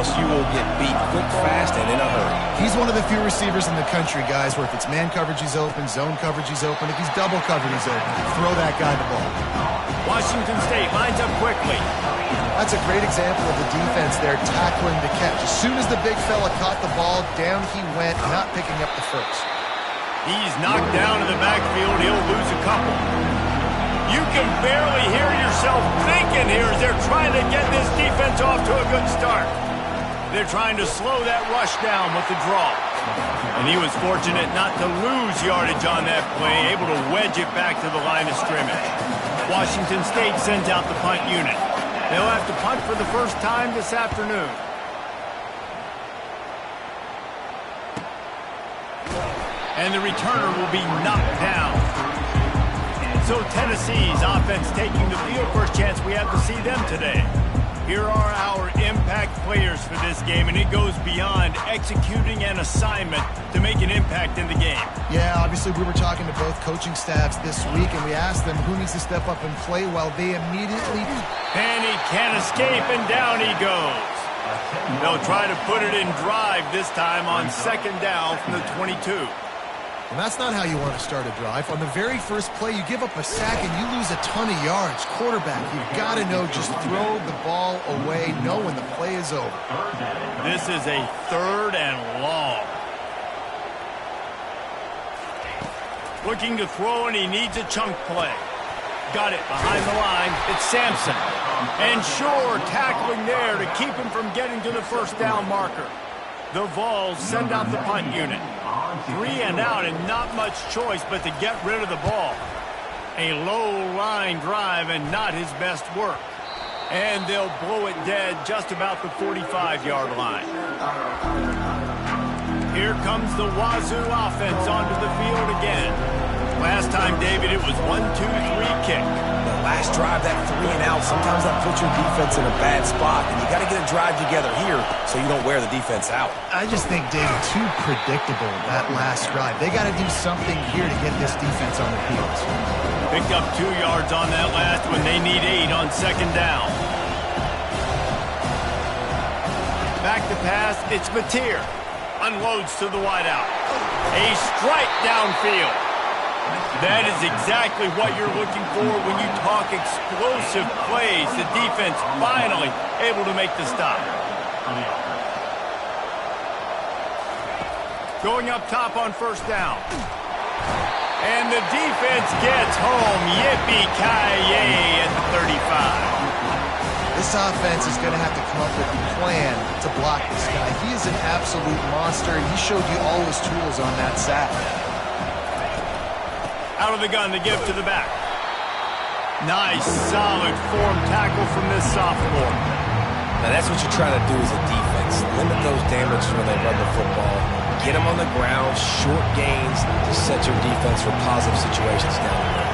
else you will get beat quick, fast, and in a hurry. He's one of the few receivers in the country, guys, where if it's man coverage, he's open, zone coverage, he's open. If he's double covered, he's open. Throw that guy the ball. Washington State lines up quickly. That's a great example of the defense there tackling the catch. As soon as the big fella caught the ball, down he went, not picking up the first. He's knocked down in the backfield. He'll lose a couple. You can barely hear yourself thinking here as they're trying to get this defense off to a good start. They're trying to slow that rush down with the draw. And he was fortunate not to lose yardage on that play, able to wedge it back to the line of scrimmage. Washington State sends out the punt unit. They'll have to punt for the first time this afternoon. And the returner will be knocked down. So Tennessee's offense taking the field. First chance we have to see them today. Here are our impact players for this game, and it goes beyond executing an assignment to make an impact in the game. Yeah, obviously we were talking to both coaching staffs this week, and we asked them who needs to step up and play well. They immediately... And he can't escape, and down he goes. They'll try to put it in drive this time on second down from the 22. And that's not how you want to start a drive. On the very first play, you give up a sack and you lose a ton of yards. Quarterback, you've got to know, just throw the ball away, know when the play is over. This is a third and long. Looking to throw, and he needs a chunk play. Got it behind the line. It's Sampson. And sure, tackling there to keep him from getting to the first down marker. The Vols send out the punt unit. 3 and out, and not much choice but to get rid of the ball. A low-line drive and not his best work. And they'll blow it dead just about the 45-yard line. Here comes the Wazoo offense onto the field again. Last time, David, it was 1-2-3 kick. The last drive, that 3 and out, sometimes that puts your defense in a bad spot, and you got to get a drive together here so you don't wear the defense out. I just think, David, too predictable, that last drive. They got to do something here to get this defense on the field. Picked up 2 yards on that last one. They need 8 on second down. Back to pass, it's Mateer. Unloads to the wideout. A strike downfield. That is exactly what you're looking for when you talk explosive plays. The defense finally able to make the stop. Going up top on first down. And the defense gets home. Yippee-ki-yay at the 35. This offense is going to have to come up with a plan to block this guy. He is an absolute monster, and he showed you all his tools on that sack. Out of the gun, the give to the back. Nice, solid form tackle from this sophomore. Now that's what you're trying to do as a defense. Limit those damages when they run the football. Get them on the ground, short gains to set your defense for positive situations down the road.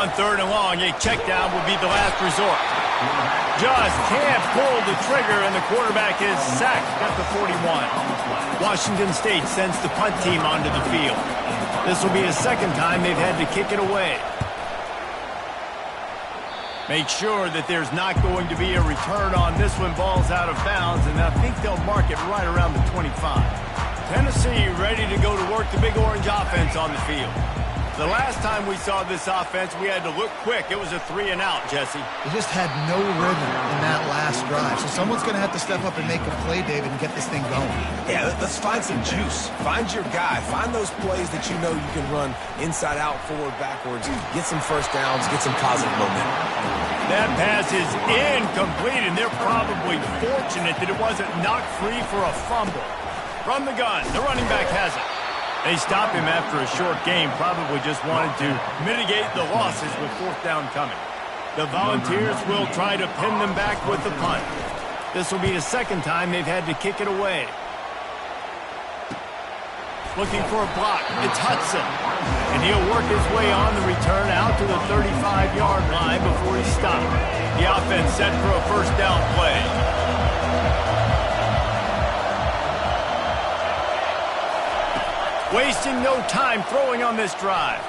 On third and long, a check down will be the last resort. Just can't pull the trigger, and the quarterback is sacked at the 41. Washington State sends the punt team onto the field. This will be the second time they've had to kick it away. Make sure that there's not going to be a return on this one. Ball's out of bounds, and I think they'll mark it right around the 25. Tennessee ready to go to work the Big Orange offense on the field. The last time we saw this offense, we had to look quick. It was a 3 and out, Jesse. They just had no rhythm in that last drive. So someone's going to have to step up and make a play, David, and get this thing going. Yeah, let's find some juice. Find your guy. Find those plays that you know you can run inside out, forward, backwards. Get some first downs. Get some positive momentum. That pass is incomplete, and they're probably fortunate that it wasn't knocked free for a fumble. From the gun, the running back has it. They stopped him after a short game, probably just wanted to mitigate the losses with fourth down coming. The Volunteers will try to pin them back with the punt. This will be the second time they've had to kick it away. Looking for a block, it's Hudson. And he'll work his way on the return out to the 35-yard line before he's stopped. The offense set for a first down play. Wasting no time throwing on this drive.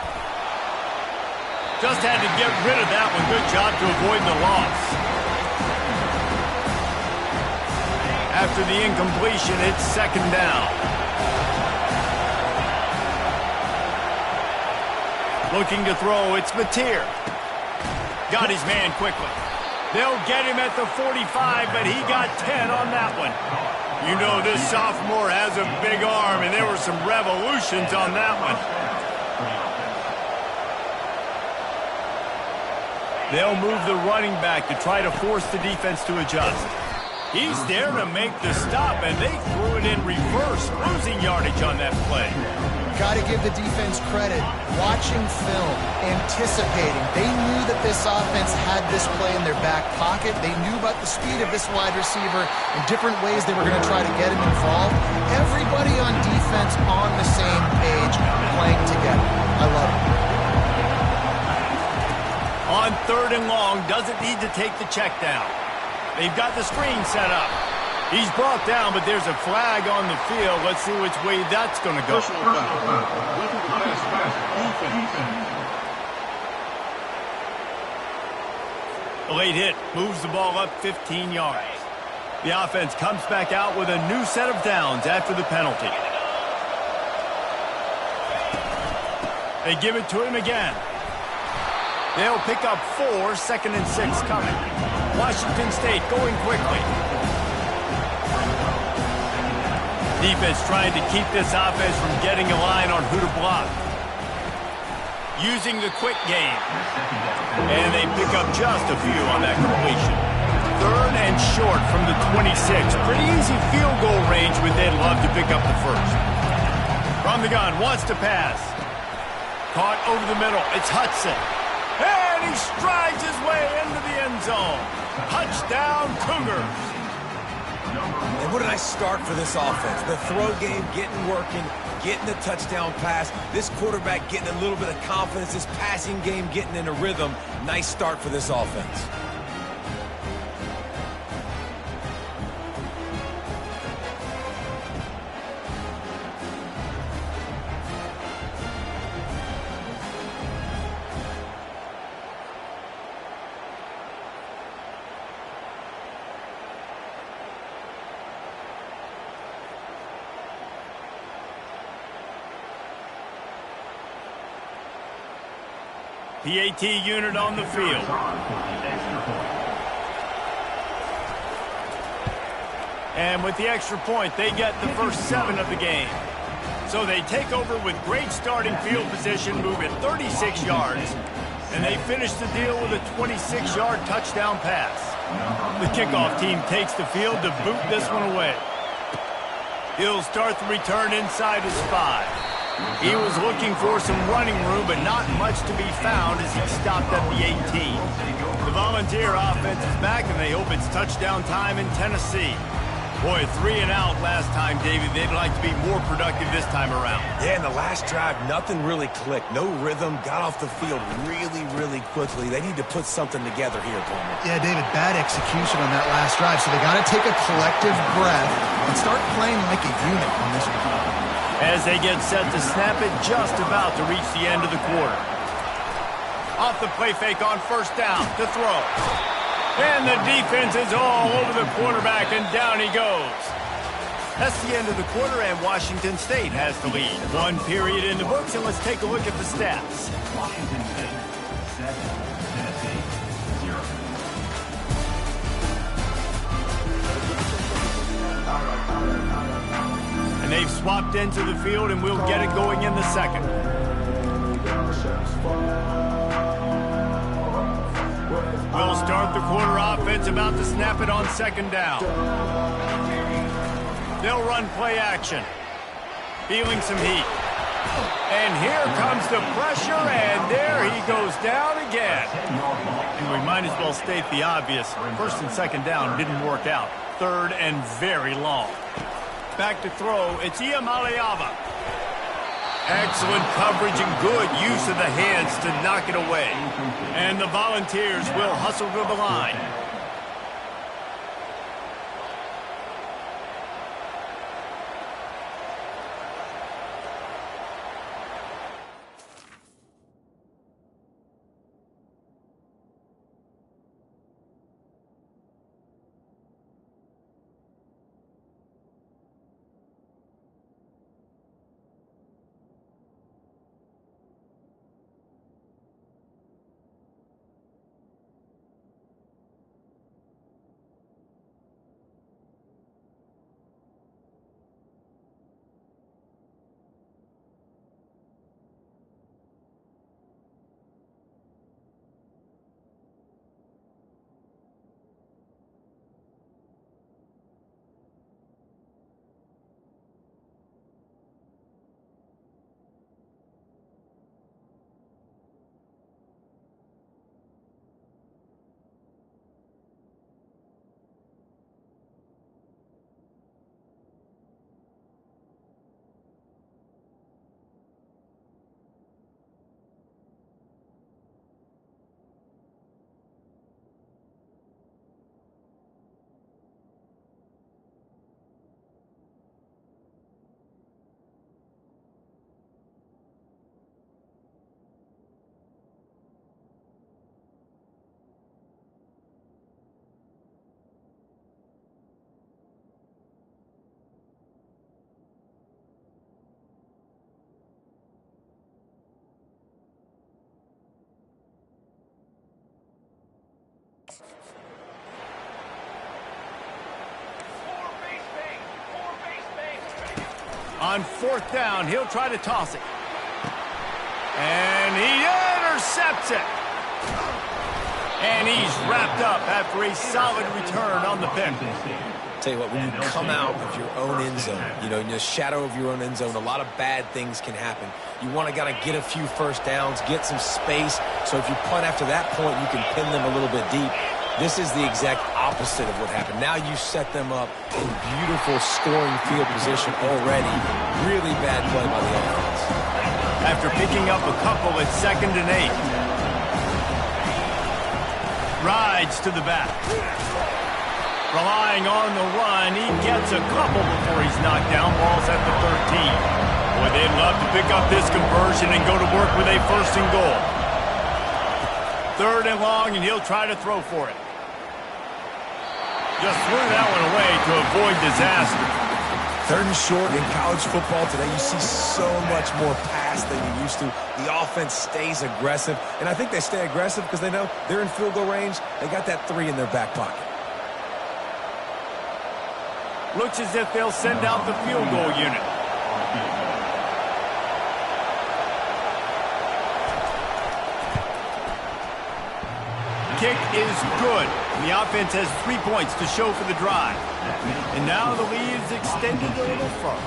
Just had to get rid of that one. Good job to avoid the loss. After the incompletion, it's second down. Looking to throw, it's Mateer. Got his man quickly. They'll get him at the 45, but he got 10 on that one. You know this sophomore has a big arm, and there were some revolutions on that one. They'll move the running back to try to force the defense to adjust. He's there to make the stop, and they threw it in reverse, losing yardage on that play. Got to give the defense credit. Watching film, anticipating. They knew that this offense had this play in their back pocket. They knew about the speed of this wide receiver and different ways they were going to try to get him involved. Everybody on defense on the same page, playing together. I love it. On third and long, doesn't need to take the check down. They've got the screen set up. He's brought down, but there's a flag on the field. Let's see which way that's going to go. A late hit moves the ball up 15 yards. The offense comes back out with a new set of downs after the penalty. They give it to him again. They'll pick up 4, 2nd and 6 coming. Washington State going quickly. Defense trying to keep this offense from getting a line on who to block. Using the quick game. And they pick up just a few on that completion. 3rd and short from the 26. Pretty easy field goal range, but they'd love to pick up the first. From the gun, wants to pass. Caught over the middle. It's Hudson. And he strides his way into the end zone. Touchdown, Cougars. And what a nice start for this offense. The throw game getting working, getting the touchdown pass. This quarterback getting a little bit of confidence. This passing game getting in a rhythm. Nice start for this offense. PAT unit on the field. And with the extra point, they get the first 7 of the game. So they take over with great starting field position, move it 36 yards, and they finish the deal with a 26-yard touchdown pass. The kickoff team takes the field to boot this one away. He'll start the return inside his 5. He was looking for some running room, but not much to be found as he stopped at the 18. The Volunteer offense is back, and they hope it's touchdown time in Tennessee. Boy, 3 and out last time, David. They'd like to be more productive this time around. Yeah, in the last drive, nothing really clicked. No rhythm, got off the field really, really quickly. They need to put something together here, Palmer. Yeah, David, bad execution on that last drive, so they got to take a collective breath and start playing like a unit on this one. As they get set to snap it, just about to reach the end of the quarter. Off the play fake on first down to throw. And the defense is all over the quarterback, and down he goes. That's the end of the quarter, and Washington State has the lead. 1 period in the books, and let's take a look at the stats. Washington State 7, Tennessee 0. And they've swapped into the field, and we'll get it going in the second. We'll start the quarter offense, about to snap it on second down. They'll run play action. Feeling some heat. And here comes the pressure, and there he goes down again. And we might as well state the obvious. First and second down didn't work out. 3rd and very long. Back to throw, it's Ncaa25. Excellent coverage and good use of the hands to knock it away. And the Volunteers will hustle to the line. On 4th down, he'll try to toss it. And he intercepts it. And he's wrapped up after a solid return on the pick. Tell you what, when you come out of your own end zone, you know, in the shadow of your own end zone, a lot of bad things can happen. You want to get a few first downs, get some space, so if you punt after that point, you can pin them a little bit deep. This is the exact opposite of what happened. Now you set them up in beautiful scoring field position already. Really bad play by the offense. After picking up a couple at 2nd and 8. Rides to the back. Relying on the run, he gets a couple before he's knocked down. Ball's at the 13. Boy, they'd love to pick up this conversion and go to work with a 1st and goal. 3rd and long, and he'll try to throw for it. Just threw that one away to avoid disaster. 3rd and short in college football today, you see so much more pass than you used to. The offense stays aggressive, and I think they stay aggressive because they know they're in field goal range. They got that 3 in their back pocket. Looks as if they'll send out the field goal unit. Kick is good. The offense has 3 points to show for the drive. And now the lead is extended a little further.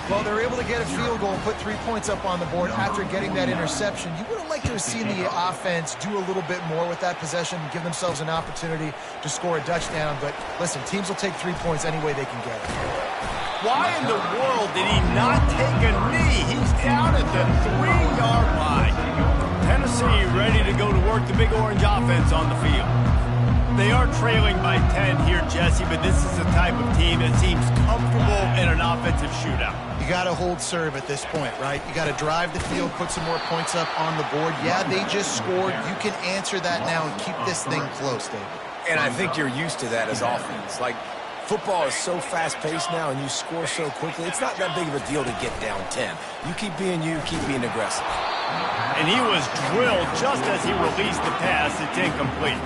Well, they're able to get a field goal and put 3 points up on the board after getting that interception. You would have liked to have seen the offense do a little bit more with that possession, give themselves an opportunity to score a touchdown. But listen, teams will take 3 points any way they can get it. Why in the world did he not take a knee? He's down at the 3-yard line. Tennessee ready to go to work the Big Orange offense on the field. They are trailing by 10 here, Jesse, but this is the type of team that seems comfortable in an offensive shootout. You got to hold serve at this point, right? You got to drive the field, put some more points up on the board. Yeah, they just scored. You can answer that now and keep this thing close, David. And I think you're used to that as offense. Like, football is so fast-paced now, and you score so quickly. It's not that big of a deal to get down 10. You keep being aggressive. And he was drilled just as he released the pass. It's incomplete.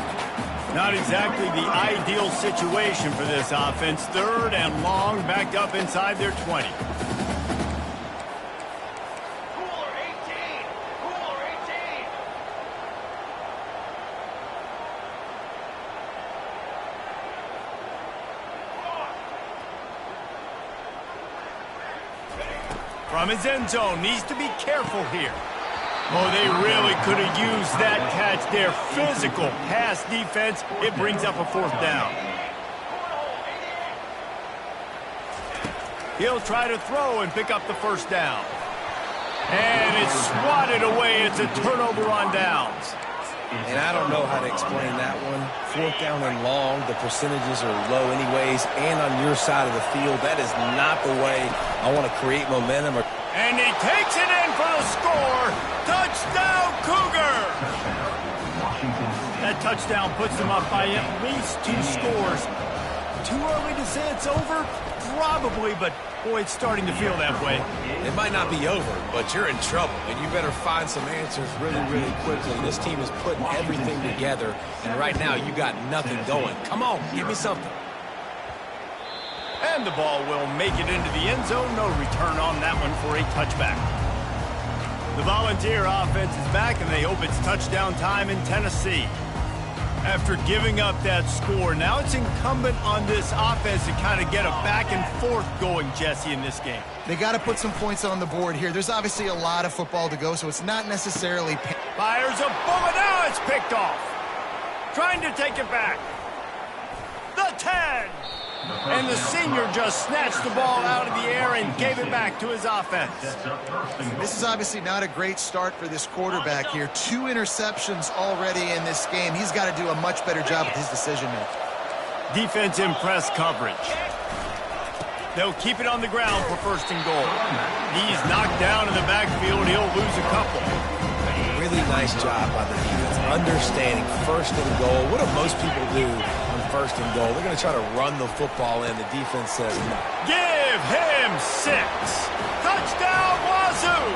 Not exactly the ideal situation for this offense. 3rd and long, backed up inside their 20. Cooler 18! Cooler 18! From his end zone, needs to be careful here. Oh, they really could have used that catch there. Physical pass defense. It brings up a 4th down. He'll try to throw and pick up the 1st down. And it's swatted away. It's a turnover on downs. And I don't know how to explain that one. 4th down and long, the percentages are low anyways, and on your side of the field, that is not the way I want to create momentum. And he takes it in for the score. Touchdown, Cougar! That touchdown puts them up by at least 2 scores. Too early to say it's over? Probably, but boy, it's starting to feel that way. It might not be over, but you're in trouble, and you better find some answers really, really quickly. This team is putting everything together, and right now you got nothing going. Come on, give me something. And the ball will make it into the end zone. No return on that one for a touchback. The Volunteer offense is back, and they hope it's touchdown time in Tennessee. After giving up that score, now it's incumbent on this offense to kind of get a back and forth going, Jesse, in this game. They got to put some points on the board here. There's obviously a lot of football to go, so it's not necessarily... Fires a bullet. Now it's picked off. Trying to take it back. The 10. And the senior just snatched the ball out of the air and gave it back to his offense. This is obviously not a great start for this quarterback here. 2 interceptions already in this game. He's got to do a much better job with his decision-making. Defense in press coverage. They'll keep it on the ground for 1st and goal. He's knocked down in the backfield. He'll lose a couple. Really nice job by the defense, understanding 1st and goal. What do most people do on 1st and goal? They're going to try to run the football in. The defense says no. Give him 6. Touchdown, Wazoo!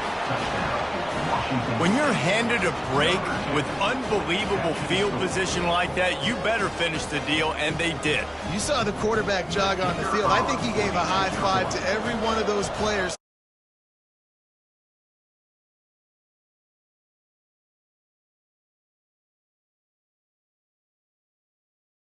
When you're handed a break with unbelievable field position like that, you better finish the deal, and they did. You saw the quarterback jog on the field. I think he gave a high five to every one of those players